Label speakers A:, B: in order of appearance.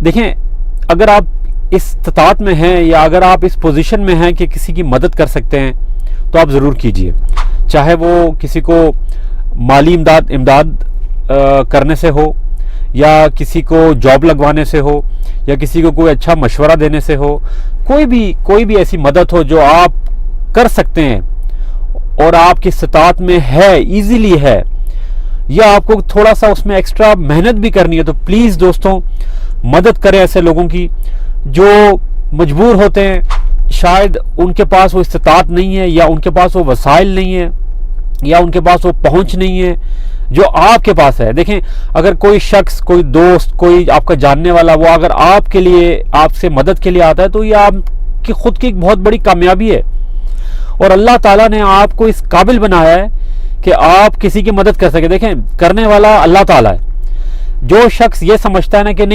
A: دیکھیں اگر آپ اس استطاعت میں ہیں یا اگر آپ اس پوزیشن میں ہیں کہ کسی کی مدد کر سکتے ہیں تو آپ ضرور کیجئے، چاہے وہ کسی کو مالی امداد کرنے سے ہو، یا کسی کو جاب لگوانے سے ہو، یا کسی کو کوئی اچھا مشورہ دینے سے ہو، کوئی بھی ایسی مدد ہو جو آپ کر سکتے ہیں اور آپ کی استطاعت میں ہے، ایزیلی ہے، یا آپ کو تھوڑا سا اس میں ایکسٹرا محنت بھی کرنی ہے، تو پلیز دوستوں مدد کریں ایسے لوگوں کی جو مجبور ہوتے ہیں، شاید ان کے پاس وہ استطاعت نہیں ہے، یا ان کے پاس وہ وسائل نہیں ہے، یا ان کے پاس وہ پہنچ نہیں ہے جو آپ کے پاس ہے۔ دیکھیں اگر کوئی شخص، کوئی دوست، کوئی آپ کا جاننے والا، وہ اگر آپ کے لیے، آپ سے مدد کے لیے آتا ہے تو یہ آپ کی خود کی ایک بہت بڑی کامیابی ہے، اور اللہ تعالیٰ نے آپ کو اس قابل بنایا ہے کہ آپ کسی کی مدد کر سکے۔ دیکھیں کرنے والا اللہ تعالیٰ ہے۔ جو شخص یہ سمجھتا ہے نا کہ